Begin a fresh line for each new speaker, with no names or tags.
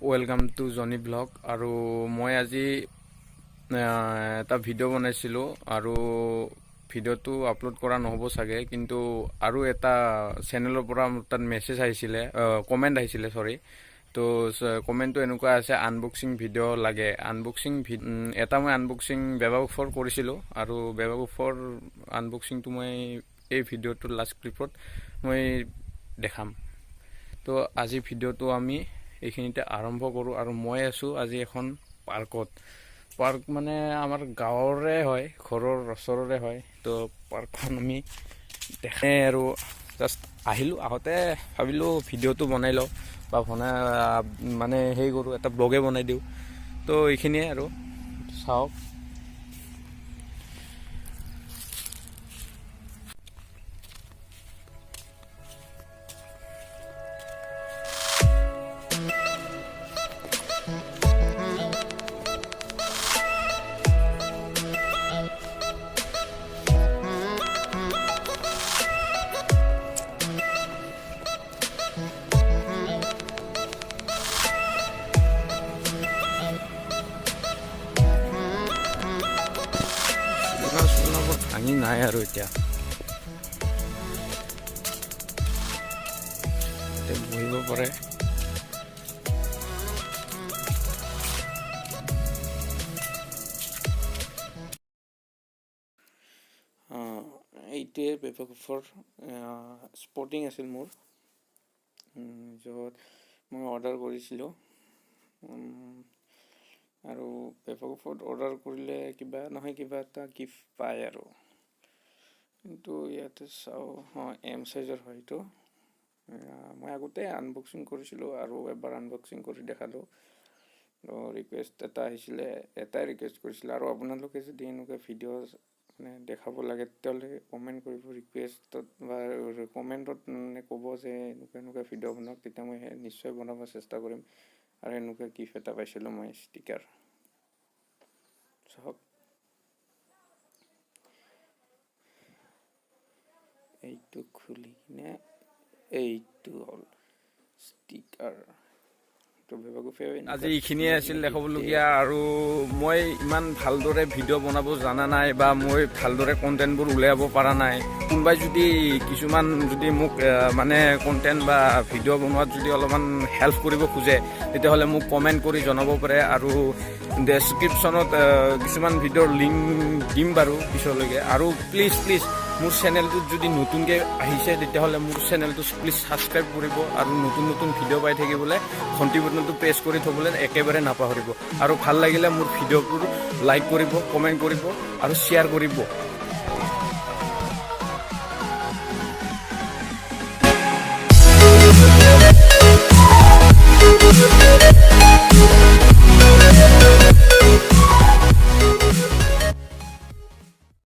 Welcome to Johnny blog. আৰু মই আজি এটা ভিডিঅ' বনাইছিলোঁ আৰু ভিডিঅ'টো আপলোড কৰা নহ'ব চাগে, কিন্তু আৰু এটা চেনেলৰ পৰা মোৰ তাত মেছেজ আহিছিলে, কমেণ্ট আহিছিলে চৰি। তো কমেণ্টটো এনেকুৱা আছে, আনবক্সিং ভিডিঅ' লাগে। এটা মই আনবক্সিং বেবাগুফৰ কৰিছিলোঁ আৰু বেবাগুফৰ আনবক্সিংটো মই এই ভিডিঅ'টোৰ লাষ্ট ক্লিপত মই দেখাম। তো আজি ভিডিঅ'টো আমি এইখিনিতে আৰম্ভ কৰোঁ। আৰু মই আছোঁ আজি এখন পাৰ্ক মানে আমাৰ গাঁৱৰে হয়, ঘৰৰ ওচৰৰে হয়। তো পাৰ্কখন আমি দেখাই আৰু জাষ্ট আহিলোঁ, আহোঁতে ভাবিলোঁ ভিডিঅ'টো বনাই লওঁ বা মানে হেৰি কৰোঁ, এটা ব্লগে বনাই দিওঁ। তো এইখিনিয়ে আৰু চাওক। ভাঙি নাই আৰু এতিয়া বহিব পাৰে। এইটোৱে বেবাগুফৰ স্পৰ্টিং আছিল মোৰ, য'ত মই অৰ্ডাৰ কৰিছিলোঁ। আৰু বেবাগুফত অৰ্ডাৰ কৰিলে কিবা নহয় কিবা এটা গিফ্ট পায় আৰু। কিন্তু ইয়াতে চাওঁ, এম চাইজৰ হয় এইটো। মই আগতে আনবক্সিং কৰিছিলোঁ আৰু এবাৰ আনবক্সিং কৰি দেখালোঁ। ৰিকুৱেষ্ট এটা আহিছিলে, এটাই ৰিকুৱেষ্ট কৰিছিলে। আৰু আপোনালোকে যদি এনেকুৱা ভিডিঅ' মানে দেখাব লাগে তেতিয়াহ'লে কমেণ্ট কৰিব, ৰিকুৱেষ্টত বা কমেণ্টত মানে ক'ব যে এনেকুৱা ভিডিঅ' বনাওক, তেতিয়া মই নিশ্চয় বনাব চেষ্টা কৰিম। আৰু এনেকুৱা গিফ্ট এটা পাইছিলোঁ মই, ষ্টিকাৰ। চাওক, এইটো খুলি কিনে এইটো হ'ল ষ্টিকাৰ। আজি এইখিনিয়ে আছিল দেখাবলগীয়া। আৰু মই ইমান ভালদৰে ভিডিঅ' বনাব জানা নাই বা মই ভালদৰে কণ্টেণ্টবোৰ উলিয়াব পৰা নাই। কোনোবাই যদি কিছুমান যদি মোক মানে কণ্টেণ্ট বা ভিডিঅ' বনোৱাত যদি অলপমান হেল্প কৰিব খোজে, তেতিয়াহ'লে মোক কমেণ্ট কৰি জনাব পাৰে। আৰু ডেছক্ৰিপশ্যনত কিছুমান ভিডিঅ'ৰ লিংক দিম বাৰু পিছলৈকে। আৰু প্লিজ মোৰ চেনেলটোত যদি নতুনকৈ আহিছে তেতিয়াহ'লে মোৰ চেনেলটো প্লিজ ছাবস্ক্ৰাইব কৰিব। আৰু নতুন ভিডিঅ' পাই থাকিবলৈ ঘণ্টি বটনটো প্ৰেছ কৰি থ'বলৈ একেবাৰে নাপাহৰিব। আৰু ভাল লাগিলে মোৰ ভিডিঅ'বোৰ লাইক কৰিব, কমেণ্ট কৰিব আৰু শ্বেয়াৰ কৰিব।